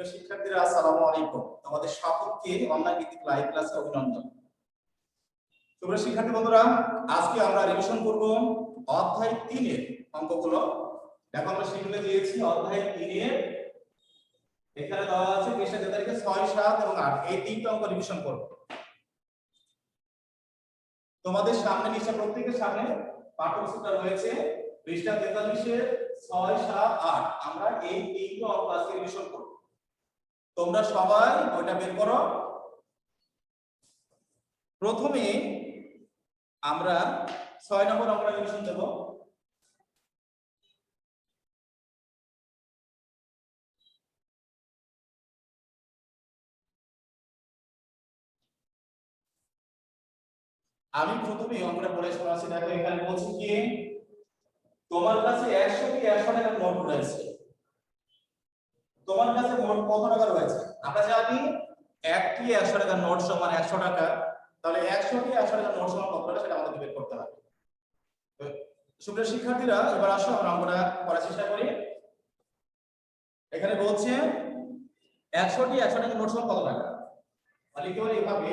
প্রিয় শিক্ষার্থীরা আসসালামু আলাইকুম। তোমাদের সকলকে অনলাইন ভিত্তিক লাইভ ক্লাসে অভিনন্দন। প্রিয় শিক্ষার্থী বন্ধুরা, আজকে আমরা রিভিশন করব অধ্যায় 3 এর অঙ্কগুলো। দেখো আমরা শিডিউলে দিয়েছি অধ্যায় 3 এর, এখানে দেওয়া আছে পৃষ্ঠা 43 6 7 এবং 8 এই তিনটা অঙ্ক রিভিশন করব। তোমাদের সামনে নিশ্চয় প্রত্যেকের সামনে পাঠ্যপুস্তকটা রয়েছে পৃষ্ঠা 43 এর 6 7 8 আমরা এই তিনটা অঙ্ক আজকে রিভিশন করব। তোমরা সবাই ওইটা বের করো। প্রথমে আমরা 6 নম্বর অঙ্কটা রিভিশন দেব। আমি প্রথমে অঙ্কটা বলে শোনাচ্ছি। দেখো এখানে বলছি কি তোমার কাছে 100 কি 100 টাকার নোট রয়েছে। তোমার কাছে মোট কত টাকা রয়েছে? আমরা জানি একটি 100 টাকার নোট সমান 100 টাকা, তাহলে 100 টি 100 টাকার নোট সমান কত টাকা সেটা আমাদের বের করতে হবে। তো সুপ্রিয় শিক্ষার্থীরা, এবার আসো আমরা অঙ্কটা করার চেষ্টা করি। এখানে বলছে 100 টি 100 টাকার নোট সমান কত টাকা। তাহলে কি বলে এভাবে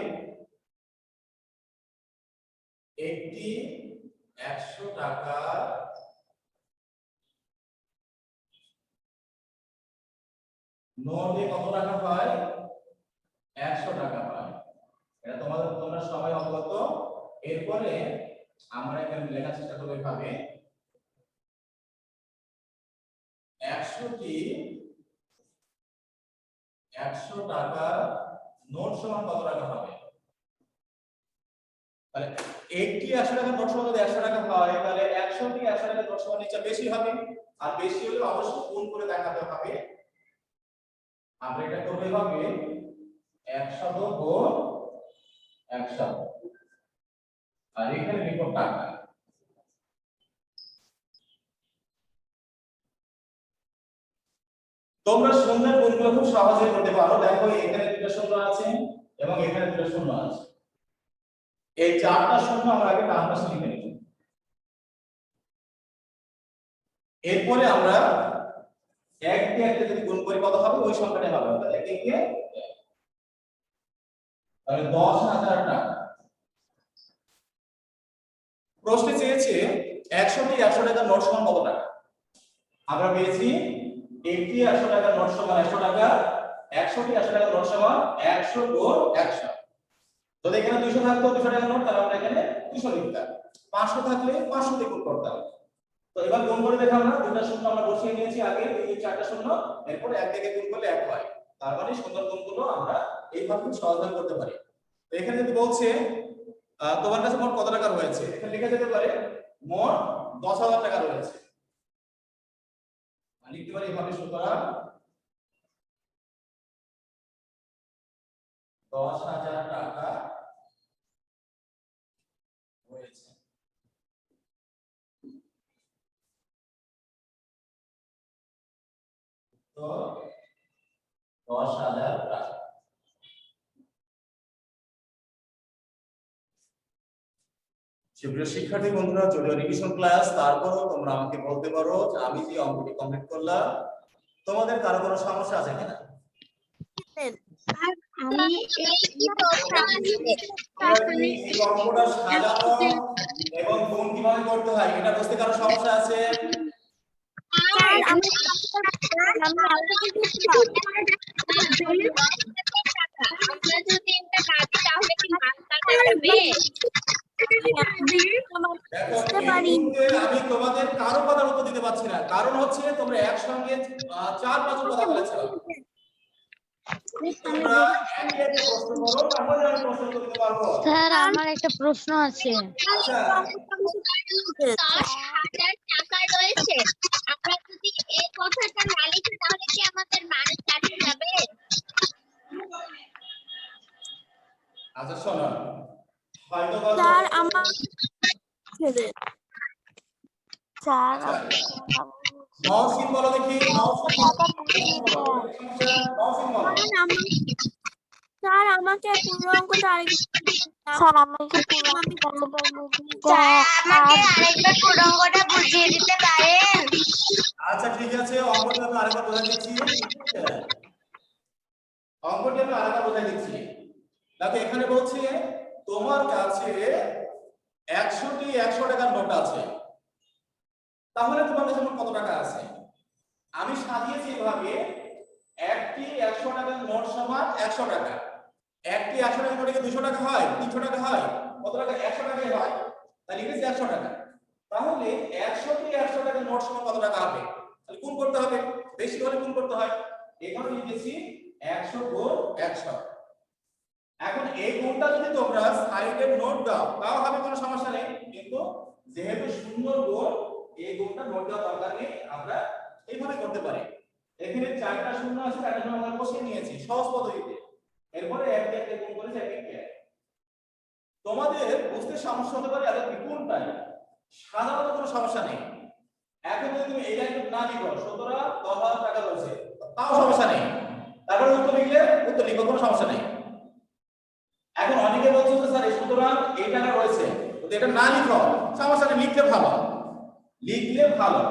একটি 100 টাকা নোটে কত টাকা পায়? 100 টাকা পায়। এটা তোমরা সবাই অবগত। এরপরে আমরা এখানে লেখার চেষ্টা করব এভাবে 100 টি 100 টাকার নোট সমান কত টাকা হবে। তাহলে একটি 100 টাকার নোট সমান যদি 100 টাকা হয়, তাহলে 100 টি 100 টাকার নোট সমান নিচে বেশি হবে, আর বেশি হলে অবশ্যই গুণ করে দেখাতে হবে। আমরা এটা করব এভাবে 100 গুণ 100, আর এখানে লিখব টাকা। তোমরা শূন্যের গুণগুলো খুব সহজে করতে পারো। দেখো এখানে দুটো শূন্য আছে এবং এখানে দুটো শূন্য আছে। এই চারটা শূন্য আমরা আগে ডান পাশে লিখে নিব। এরপরে আমরা এক দিয়ে একটা যদি গুণ করি কত হবে? ওই সংখ্যাটাই হবে। তাহলে এক দিয়ে তাহলে 10,000 টাকা। প্রশ্নে চেয়েছে 100 টি 100 টাকার নোট সমান কত টাকা। আমরা পেয়েছি একটি 100 টাকার নোট সমান 100 টাকা, 100 টি 100 টাকার নোট সমান 100 গুণ 100। যদি এখানে 200 থাকতো 200 টাকার নোট, তাহলে আমরা এখানে 200 লিখতাম। 500 থাকলে 500 দিয়ে গুণ করতাম। তো এবার গুণ করে দেখাম না, দুটো শূন্য আমরা বসিয়ে নিয়েছি আগে, এই চারটা শূন্য, এরপর এক থেকে গুণ করলে 1 হয়। তার মানে সুন্দর গুণগুলো আমরা এইভাবে সহজভাবে করতে পারি। তো এখানে যদি বলছে তোমার কাছে মোট কত টাকা রয়েছে, এখানে লেখা যেতে পারে মোট 10,000 টাকা রয়েছে। লিখতে পারি এভাবে, সুতরাং 10,000 টাকা রয়েছে। তো 10,000 টাকা। সুপ্রিয় শিক্ষার্থী বন্ধুরা, যদিও রিভিশন ক্লাস, তারপরও তোমরা আমাকে বলতে পারো যে আমি যে অঙ্কটি কমপ্লিট করলাম তোমাদের কারো কোনো সমস্যা আছে কিনা। আমি এই অঙ্কটা সাজানো এবং গুণ কিভাবে করতে হয় এটা বুঝতে কারো সমস্যা আছে? আমি তোমাদের কারো কথার উত্তর দিতে পারছি না, কারণ হচ্ছে তোমরা একসঙ্গে 4-5 কথা বলেছো। স্যার, আমার একটা প্রশ্ন আছে। 10,000 টাকা রয়েছে, আমরা যদি এই কথাটা না লিখি তাহলে কি আমাদের মানে কাটে যাবে? আচ্ছা শোনো, হয়তো স্যার আমার নওশিন বলো দেখি, স্যার আমাকে পুরো অঙ্কটা আরেকবার পুরো অঙ্কটা বুঝিয়ে দিতে পারেন? আচ্ছা ঠিক আছে, অঙ্কটা আমি আরেকবার বুঝিয়ে দিচ্ছি। অঙ্কটি আমি আরেকবার বোঝাই দিচ্ছি। দেখো এখানে বলছে তোমার কাছে 100টি 100 টাকার নোট আছে, তাহলে তোমার কাছে মোট কত টাকা আছে? আমি সাজিয়েছি এভাবে, একটি 100 টাকার নোট সমান 100 টাকা। একটি 100 টাকার নোটে কি 200 টাকা হয়, 300 টাকা হয়, কত টাকা? 100 টাকাই হয়। তাহলে লিখেছি 100 টাকা। তাহলে 100টি 100 টাকার নোট সমান কত টাকা হবে? তাহলে গুণ করতে হবে, বেশি হলে গুণ করতে হয়। এখানে লিখেছি 100 গুণ 100। এখন এই গুণটা যদি তোমরা সাইডে নোট দাও তাও হবে, কোনো সমস্যা নেই, কিন্তু যেহেতু সুন্দর গুণ, এই গুণটা নোট দেওয়ার দরকার নেই, আমরা এইভাবে করতে পারি। এখানে 4টা শূন্য আছে, 4টা শূন্য আমরা বসিয়ে নিয়েছি সহজ পদ্ধতিতে, এরপরে এক দিয়ে গুণ করেছি, এক দিয়ে। তোমাদের বুঝতে সমস্যা হতে পারে এত কোনটাই, সাধারণত কোনো সমস্যা নেই। এখন যদি তুমি এই লাইনটা না লিখো, 17 10,000 টাকা রয়েছে, তাও সমস্যা নেই, তারপরে উত্তর লিখলে উত্তর লিখো, কোনো সমস্যা নেই। এখন অনেকে বলছো যে স্যার সুতরাং এই টাকা রয়েছে, তো এটা না লিখো, সমস্যা নেই, লিখতে ভালো, লিখলে ভালো।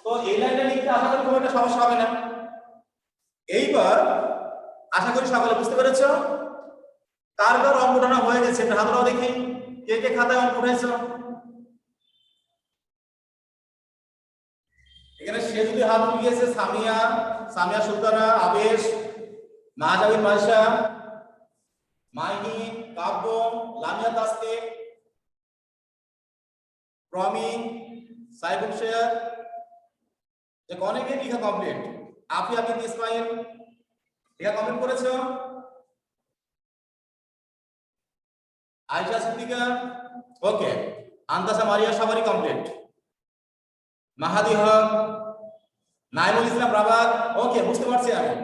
তো এই লাইনটা লিখতে আশা করি কোনো একটা সমস্যা হবে না। এইবার আশা করি সকলে বুঝতে পেরেছো। কার কার অঙ্ক টানা হয়ে গেছে একটা হাত উঠাও দেখি, কে কে খাতায় অঙ্ক উঠেছো? এখানে সে যদি হাত উঠিয়েছে, সামিয়া, সামিয়া সুলতানা, আবেশ, মাহাজাবিন মাইশা, মাইনি, কাব্য, লামিয়া তাসলিম, প্রমিন, সাইফুল শেয়ার, যে অনেকে লেখা কমপ্লিট। আফিয়া বিন ইসমাইল লেখা কমপ্লিট করেছো? আয়েশা সিদ্দিকা, ওকে। আন্তাসা মারিয়া সবারই কমপ্লিট। মাহাদি হক, নাইমুল ইসলাম রাবাত, ওকে, বুঝতে পারছি আমি।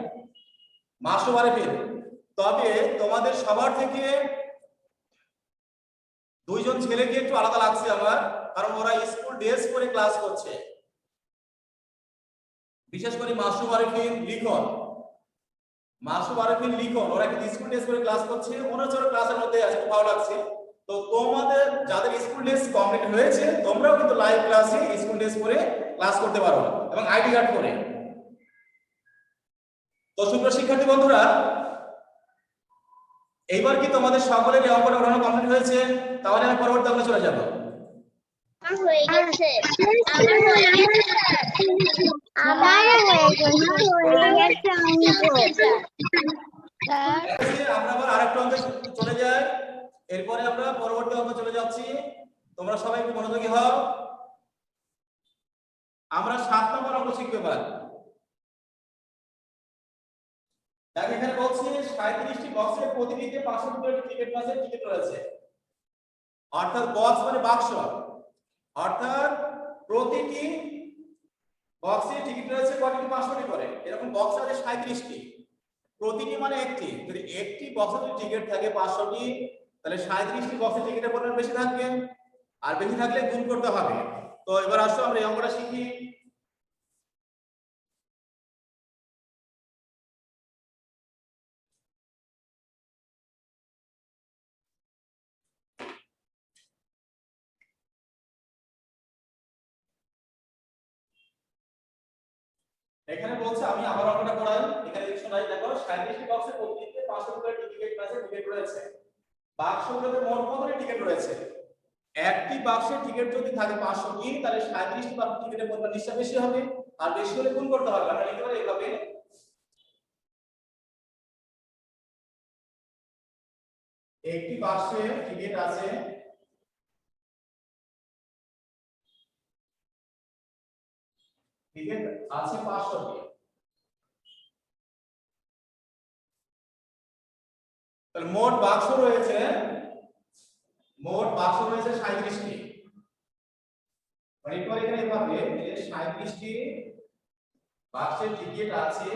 মাসুম আরেফিন। তবে তোমাদের সবার থেকে 2জন ছেলেকে একটু আলাদা লাগছে আমার, কারণ ওরা স্কুল ড্রেস পরে ক্লাস করছে। বিশেষ করে মাসুম আরেফিন লিখন, মাসুম আরেফিন লিখন, ওরা কিন্তু স্কুল ড্রেস পরে ক্লাস করছে, মনে হচ্ছে ওরা ক্লাসের মধ্যে আছে, খুব ভালো লাগছে। তো তোমাদের যাদের স্কুল ড্রেস কমপ্লিট হয়েছে, তোমরাও কিন্তু লাইভ ক্লাসে স্কুল ড্রেস পরে ক্লাস করতে পারো এবং আইডি কার্ড পরে। তো সুপ্রিয় শিক্ষার্থী বন্ধুরা, এইবার কি তোমাদের সকলের এই অঙ্কটা পড়ানো কমপ্লিট হয়েছে? তাহলে আমি পরবর্তী অঙ্কে চলে যাব। হয়ে গেছে, আমার হয়ে গেছে, আমার হয়ে গেছে আমরা আবার আরেকটা অঙ্কে চলে যাই, এরপরে আমরা পরবর্তী অঙ্কে চলে যাচ্ছি। তোমরা সবাই একটু মনোযোগী হও। আমরা 7 নম্বর অঙ্ক শিখব এবার। দেখো এখানে বলছে 37টি বক্সের প্রতিটিতে 500 করে টিকিট মাসের টিকিট রয়েছে। অর্থাৎ বক্স মানে বাক্স, অর্থাৎ প্রতিটি বক্সে টিকিট রয়েছে কয়টি? 500টি করে। এরকম বক্স আছে 37টি, প্রতিটি মানে একটি। যদি একটি বক্সে যদি টিকিট থাকে 500টি, তাহলে 37টি বক্সে টিকিটের পরিমাণ বেশি থাকবে, আর বেশি থাকলে গুণ করতে হবে। তো এবার আসো আমরা এই অঙ্কটা শিখি। এখানে বলছে, আমি আবার অঙ্কটা করাই, এখানে লিখছো নাই, দেখো 37টি বক্সে প্রতিটিতে 500 করে টিকিট আছে, টিকিট রয়েছে। বাক্সগুলোতে মোট কতটি টিকিট রয়েছে? একটি বাক্সে টিকিট যদি থাকে 500টি, তাহলে 37টি বাক্স টিকিটের পরিমাণ নিশ্চয়ই বেশি হবে, আর বেশি হলে গুণ করতে হবে। আমরা লিখতে পারি এইভাবে, একটি বাক্সে টিকিট আছে, টিকিট আছে 500টি, তাহলে মোট বাক্স রয়েছে, মোট বাক্স রয়েছে 37টি। মানে এরপর এখানে এভাবে যে 37টি বাক্সের টিকিট আছে,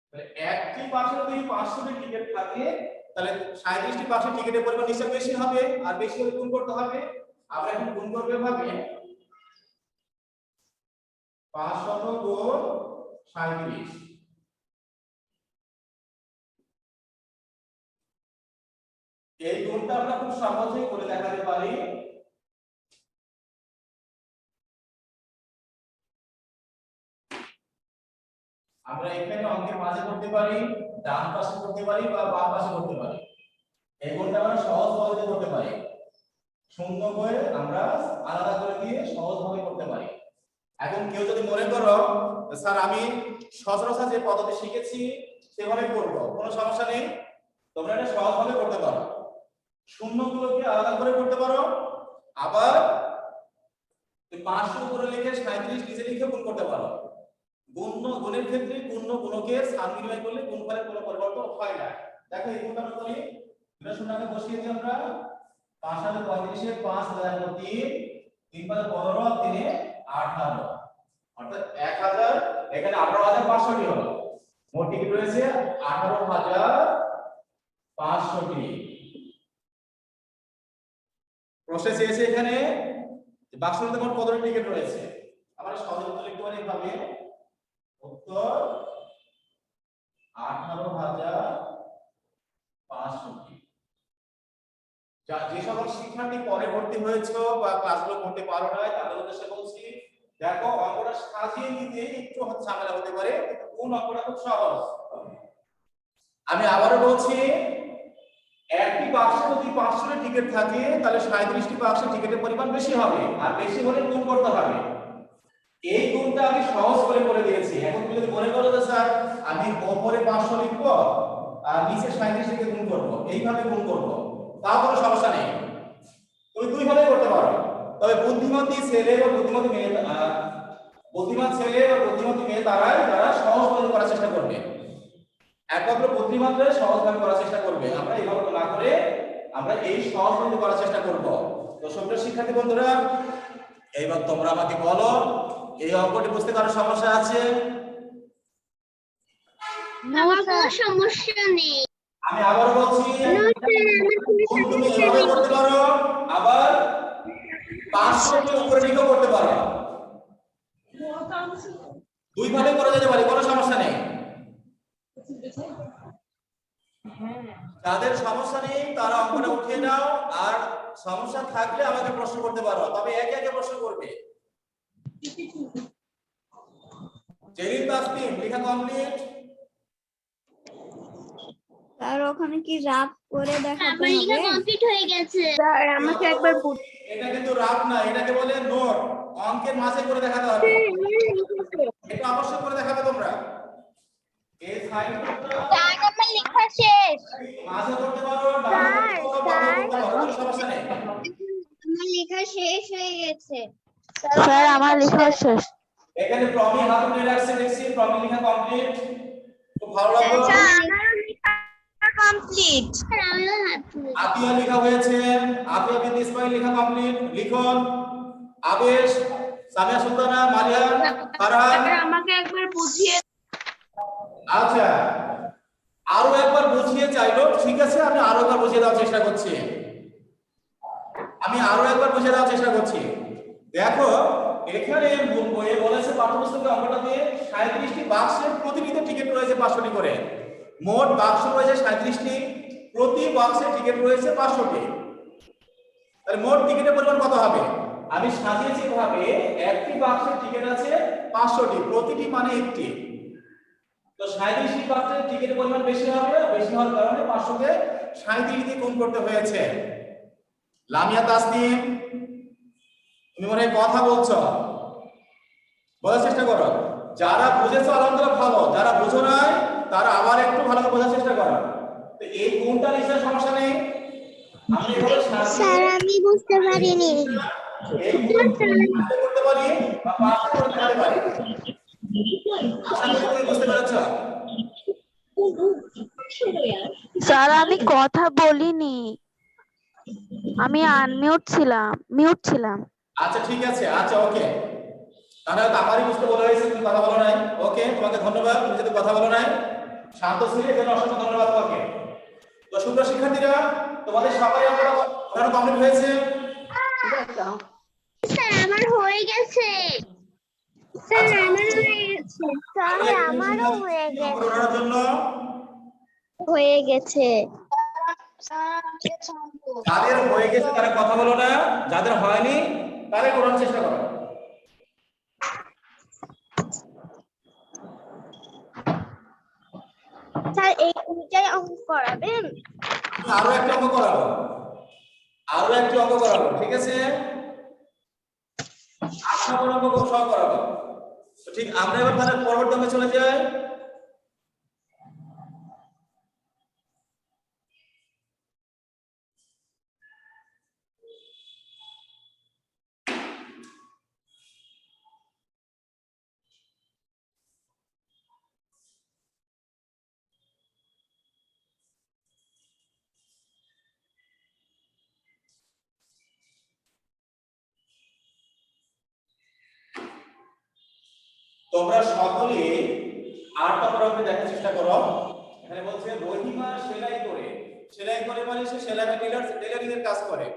তাহলে একটি বাক্সে যদি 500টি টিকিট থাকে, তাহলে 37টি বাক্সের টিকিটের পরিমাণ নিশ্চয়ই বেশি হবে, আর বেশি হলে গুণ করতে হবে। আমরা এখন গুণ করব এভাবে, 500 গুণ 37। এই গুণটা আমরা খুব সহজেই করে দেখাতে পারি। আমরা এখানে অঙ্কের মাঝে করতে পারি ডান পাশে করতে পারি বা বাম পাশে করতে পারি। এই গুণটা আমরা সহজ পদ্ধতিতে করতে পারি। শূন্য করে আমরা আলাদা করে দিয়ে সহজভাবে করতে পারি। এখন কেউ যদি মনে করো স্যার আমি সচরাচর যে পদ্ধতি শিখেছি সেভাবে করব, কোনো সমস্যা নেই, তোমরা এটা সহজভাবে করতে পারো। শূন্যগুলোকে আলাদা করে করতে পারো, আবার 500 উপরে লিখে 37 নিচে লিখে গুণ করতে পারো। গুণের ক্ষেত্রে গুণ গুণকের স্থান বিনিময় করলে গুণফলের কোনো পরিবর্তন হয় না। দেখো এই গুণটা আমরা করি, এটা শূন্যকে বসিয়ে দিই আমরা। 5 সাথে 35 এর 5 3 3 5 15 3 18, অর্থাৎ 1000, এখানে 18500টি হলো। মোট টিকিট রয়েছে 18500টি। প্রশ্ন চেয়েছে এখানে বাক্সটিতে মোট কতটি টিকিট রয়েছে। আমরা সহজে উত্তর লিখতে পারি এভাবে, উত্তর 18500টি। যে সকল শিক্ষার্থী পরে ভর্তি হয়েছে বা ক্লাসগুলো করতে পারো না তাদের উদ্দেশ্যে বলছি, দেখো অঙ্কটা সাজিয়ে নিতে একটু ঝামেলা হতে পারে, কিন্তু কোন অঙ্কটা খুব সহজ। আমি আবারও বলছি, একটি বাক্সে যদি 500টি টিকিট থাকে তাহলে 37টি বাক্সে টিকিটের পরিমাণ বেশি হবে, আর বেশি হলে গুণ করতে হবে। এই গুণটা আমি সহজ করে করে দিয়েছি। এখন তুমি যদি মনে করো যে স্যার আমি উপরে 500 লিখব আর নিচে 37 লিখে গুণ করব, এইভাবে গুণ করব, তাও কোনো সমস্যা নেই, তুমি দুই ভাবে করতে পারো। তবে বুদ্ধিমতী ছেলে বা বুদ্ধিমতী মেয়ে, বুদ্ধিমান ছেলে বা বুদ্ধিমতী মেয়ে তারাই যারা সহজভাবে করার চেষ্টা করবে, একমাত্র বুদ্ধিমানরা সহজভাবে করার চেষ্টা করবে। আমরা এইভাবে না করে আমরা এই সহজভাবে করার চেষ্টা করব। তো সুপ্রিয় শিক্ষার্থী বন্ধুরা, এইবার তোমরা আমাকে বলো এই অঙ্কটি বুঝতে কারো সমস্যা আছে? আমার কোনো সমস্যা নেই। আমি আবারও বলছি, তুমি এইভাবে করতে পারো, আবার 500 কে উপরে লিখেও করতে পারো, দুই ভাবে করা যেতে পারে, কোনো সমস্যা নেই। যাদের সমস্যা নেই তারা অঙ্কটা উঠিয়ে নাও, আর সমস্যা থাকলে আমাকে প্রশ্ন করতে পারো, তবে একে একে প্রশ্ন করবে। জেরিন তাসনিম লেখা কমপ্লিট? স্যার ওখানে কি রাফ করে দেখাতে আমার লেখা হবে? কমপ্লিট হয়ে গেছে। স্যার আমাকে একবার এটা কিন্তু রাফ না, এটাকে বলে নোট, অঙ্কের মাঝে করে দেখাতে হবে, এটা অবশ্যই করে দেখাবে তোমরা। এই সাইনটা স্যার আমার লেখা শেষ। মাঝে করতে পারো, ডানে করতে পারো, বামে করতে পারো, কোনো সমস্যা নেই। আমার লেখা শেষ হয়ে গেছে। স্যার আমার লেখা শেষ। এখানে প্রমি হাত তুলে রাখছে, দেখছি প্রমি লেখা কমপ্লিট, খুব ভালো লাগলো। আমারও লেখা কমপ্লিট। স্যার আমিও হাত তুলে। আতিয়া লেখা হয়েছে, আতিয়া বিন ইসমাইল লেখা কমপ্লিট, লিখন আবেশ, সামিয়া সুলতানা, মারিয়াম, ফারহান। আমাকে একবার বুঝিয়ে। আচ্ছা, আরো একবার বুঝিয়ে চাইলো, ঠিক আছে আমি আরো একবার বুঝিয়ে দেওয়ার চেষ্টা করছি, দেখো এখানে বইয়ে বলেছে পাঠ্যপুস্তকে অঙ্কটাতে 37টি বাক্সের প্রতিটিতে টিকিট রয়েছে 500টি করে, মোট বাক্স রয়েছে 37টি, প্রতি বাক্সে টিকিট রয়েছে 500টি, তাহলে মোট টিকিটের পরিমাণ কত হবে? আমি সাজিয়েছি এভাবে, একটি বাক্সের টিকিট আছে 500টি, প্রতিটি মানে একটি, তো 37টি বাক্সের টিকিটের পরিমাণ বেশি হবে, বেশি হওয়ার কারণে 500 কে 37 দিয়ে গুণ করতে হয়েছে। লামিয়া তাসনিম তুমি মনে হয় কথা বলছো, বলার চেষ্টা করো, যারা বুঝেছো আলহামদুলিল্লাহ ভালো, যারা বুঝো নাই তারা আবার একটু ভালো করে বোঝার চেষ্টা করো। তো এই গুণটা নিশ্চয় সমস্যা নেই, আমি এভাবে স্যার আমি বুঝতে পারিনি। এই গুণটা করতে পারি বা পাশে করতে পারি, আশা করি তুমি বুঝতে পেরেছো। স্যার আমি কথা বলিনি, আমি মিউট ছিলাম। আচ্ছা ঠিক আছে, আচ্ছা ওকে, তাহলে আমারই বুঝতে বলা হয়েছে, তুমি কথা বলো নাই, ওকে তোমাকে ধন্যবাদ, তুমি যদি কথা বলো নাই, শান্ত ছিলে এর জন্য অসংখ্য ধন্যবাদ তোমাকে। তো সুন্দর শিক্ষার্থীরা, তোমাদের সবাই আমরা কমপ্লিট হয়েছে? স্যার আমার হয়ে গেছে। স্যার আমারও হয়ে গেছে। স্যার আমারও হয়ে গেছে। জন্য হয়ে গেছে। যাদের হয়ে গেছে তারা কথা বলো না, যাদের হয়নি তারা করার চেষ্টা করো। স্যার এই দুইটাই অঙ্ক করাবেন? আরো একটা অঙ্ক করাবো, আরো একটি অঙ্ক করাবো, ঠিক আছে? 8 নম্বর অঙ্ক খুব সহজ করাবো। তো ঠিক আমরা এবার তাহলে পরবর্তী অঙ্কে চলে যাই। তোমরা সকলে 8 নম্বর অঙ্কে দেখার চেষ্টা করো। এখানে বলছে রহিমা সেলাই করে, সেলাই করে মানে সে সেলাই টেলারিং এর কাজ করে।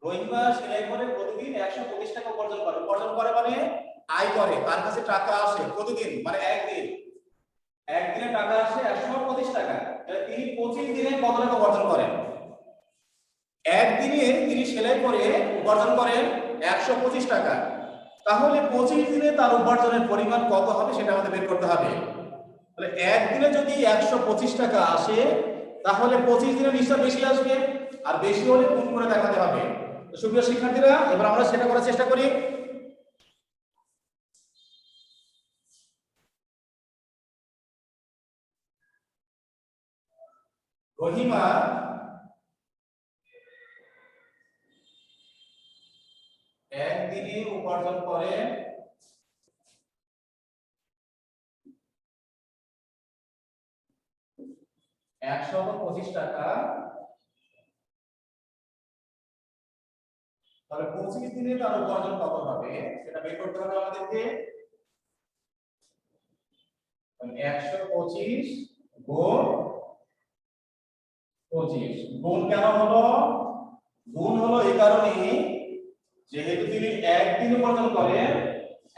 রহিমা সেলাই করে প্রতিদিন 125 টাকা উপার্জন করে। উপার্জন করে মানে আয় করে, তার কাছে টাকা আসে প্রতিদিন, মানে একদিন, একদিনে টাকা আসে 125 টাকা। তাহলে তিনি 25 দিনে কত টাকা উপার্জন করেন? একদিনে তিনি সেলাই করে উপার্জন করেন 125 টাকা। তাহলে 25 দিনে তার উপার্জনের পরিমাণ কত হবে সেটা আমাদের বের করতে হবে। তাহলে একদিনে যদি 125 টাকা আসে তাহলে 25 দিনে নিশ্চয় বেশি আসবে, আর বেশি হলে গুণ করে দেখাতে হবে। তো সুপ্রিয় শিক্ষার্থীরা, এবার আমরা সেটা করার চেষ্টা করি। রহিমা একদিনে উপার্জন করে 125 টাকা। তাহলে 25 দিনে তার উপার্জন কত হবে সেটা বের করতে হবে আমাদেরকে। 125 গুণ 25। গুণ কেন হলো? গুণ হলো এই কারণে যেহেতু তিনি একদিন উপার্জন করে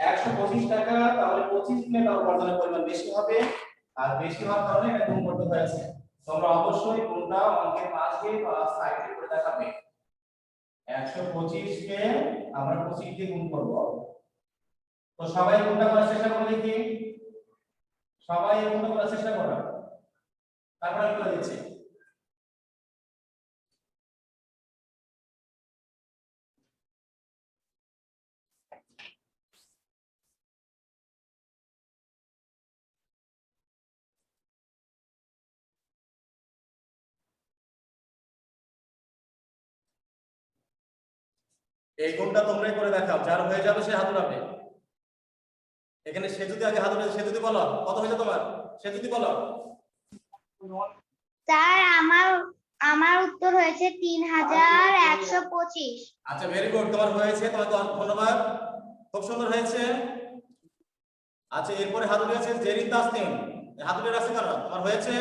125 টাকা, তাহলে 25 দিনে তার উপার্জনের পরিমাণ বেশি হবে, আর বেশি হওয়ার কারণে এটা গুণ করতে হয়েছে। তোমরা অবশ্যই গুণটা অঙ্কের পাশে বা সাইডে করে দেখাবে। 125 কে আমরা 25 দিয়ে গুণ করব। তো সবাই গুণটা করার চেষ্টা করো দেখি, সবাই গুণটা করার চেষ্টা করো, তারপর আমি করে দিচ্ছি। এই গুণটা তোমরাই করে দেখাও, যার হয়ে যাবে সে হাত উঠাবে। এখানে সে যদি আগে হাত উঠে, সে যদি বলো কত হয়েছে তোমার, সে যদি বলো। স্যার আমার উত্তর হয়েছে 3125। আচ্ছা, ভেরি গুড, তোমার হয়েছে, তোমাকে ধন্যবাদ, খুব সুন্দর হয়েছে। আচ্ছা, এরপরে হাত উঠেছে জেরিন তাসনিম, হাত উঠে রাখছে কেন? তোমার হয়েছে?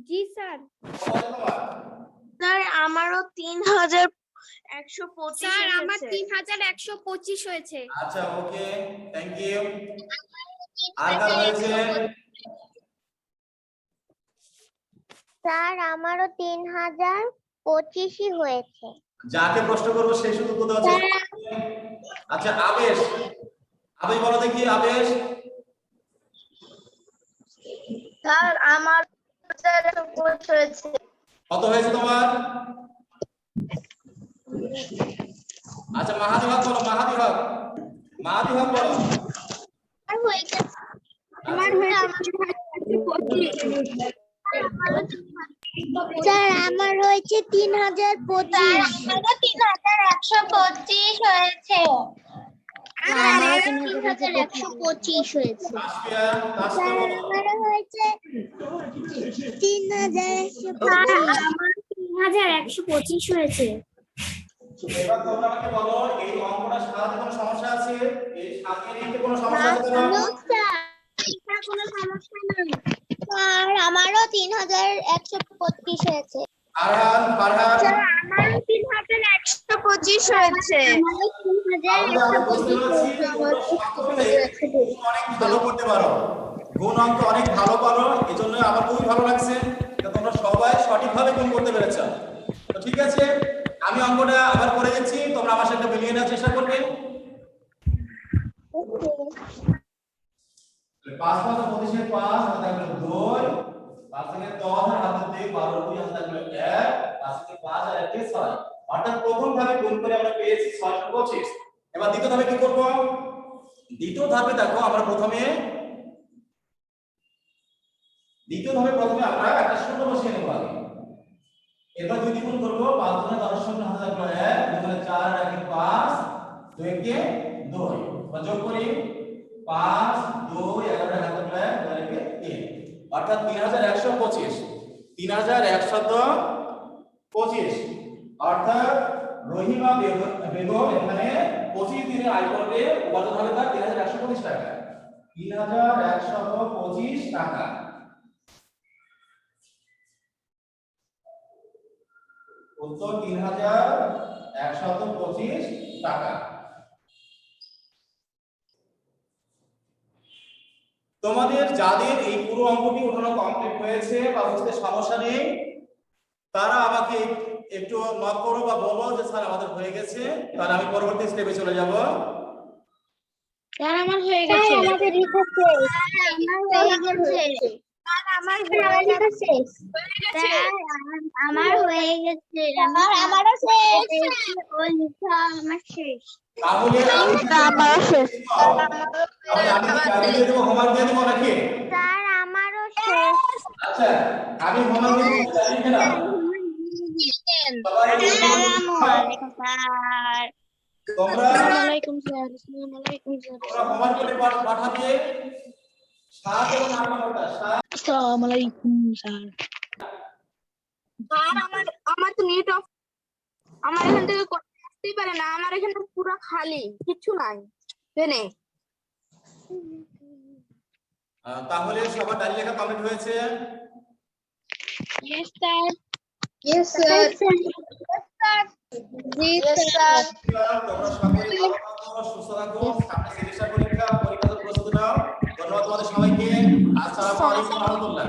জি স্যার। তোমার স্যার আমারও 3125। স্যার আমার 3125 হয়েছে। আচ্ছা, ওকে, থ্যাংক ইউ। আর কার হয়েছে? স্যার আমারও 3025ই হয়েছে। যাকে প্রশ্ন করবো সেই শুধু উত্তর দেওয়ার চেষ্টা করবে। আচ্ছা, আবেশ, আবেশ বলো দেখি, আবেশ। স্যার আমার হয়েছে। কত হয়েছে তোমার? আচ্ছা, মাহাদি হক বলো, মাহাদি হক, মাহাদি হক বলো। আমার স্যার আমার হয়েছে 3025। আমারও 3125 হয়েছে। আমার 3125 হয়েছে। তাসফিয়া, তাসফিয়া স্যার বলো। আমারও হয়েছে 3125। আমার 3125 হয়েছে। এবার তোমরা আমাকে বলো, এই অঙ্কটা সাজাতে কোনো সমস্যা আছে? এই সাজিয়ে নিতে কোনো সমস্যা আছে কিনা? কোনো সমস্যা নেই স্যার, আমারও 3125 হয়েছে। আরহান, ফারহান, আমারও 3125 হয়েছে। তাহলে আমরা বুঝতে পারছি তোমরা সকলে অনেক ভালো করতে পারো, গুণ অঙ্ক অনেক ভালো পারো, এজন্য আমার খুবই ভালো লাগছে যে তোমরা সবাই সঠিকভাবে গুণ করতে পেরেছো। তো ঠিক আছে, আমি অঙ্কটা আবার করে দিচ্ছি, তোমরা আমার সাথে মিলিয়ে নেওয়ার চেষ্টা করবে। 5 5 25 5 2 5 থেকে 10 আর হাতে দিয়ে 12 2 হাতে থাকলো 1 5 থেকে 5 আর 1 থেকে 6 অর্থাৎ প্রথম ধাপে গুণ করে আমরা পেয়েছি 625। এবার দ্বিতীয় ধাপে কি করব? দ্বিতীয় ধাপে দেখো আমরা প্রথমে আমরা একটা শূন্য বসিয়ে নেব আগে। এবার 2 দ্বিগুণ করব 5 গুণে 10 শূন্য হাতে থাকলো 1 2 গুণে 4 আর 1 5 2 কে 2 এবার যোগ করি 5 2 11 হাতে থাকলো 1 2 কে 3 অর্থাৎ 3125 3125 অর্থাৎ রহিমা বেগম এখানে 25 দিনের আয় করবে উপার্জন হবে তার 3125 টাকা 3125 টাকা। উত্তর 3125 টাকা। তোমাদের যাদের এই পুরো অঙ্কটি উঠানো কমপ্লিট হয়েছে বা বুঝতে সমস্যা নেই তারা আমাকে একটু নক করো বা বলো যে স্যার আমাদের হয়ে গেছে, তাহলে আমি পরবর্তী স্টেপে চলে যাব। স্যার আমার হয়ে গেছে। আমাদের লিখেছে আমার হয়ে গেছে আমারও শেষ ওই লিখা আমার শেষ তাহলে আমি আমারও শেষ তাহলে আমি কি কাজে দিয়ে দেব, হোমওয়ার্ক দিয়ে দেব নাকি? স্যার আমারও শেষ আচ্ছা আমি হোমওয়ার্ক দিয়ে দেব, তাই লিখে নাও। সবাই আসসালামু আলাইকুম স্যার তোমরা আসসালামু আলাইকুম স্যার। আসসালামু আলাইকুম স্যার। হোমওয়ার্ক করে পাঠাবে 7 এবং 8 নম্বরটা 7। আসসালামু আলাইকুম স্যার। আর আমার তো নেট অফ আমার এখান থেকে কথা আসতেই পারে না আমার এখানে পুরো খালি কিছু নাই জেনে তাহলে সবার ডায়রি লেখা কমপ্লিট হয়েছে? Yes sir. ইয়েস স্যার জি স্যার তোমরা সবাই ভালো থাকো, সুস্থ থাকো, সামনে সেমিস্টার পরীক্ষার প্রস্তুতি নাও। ধন্যবাদ তোমাদের সবাইকে। আসসালামু আলাইকুম ওয়া রাহমাতুল্লাহ।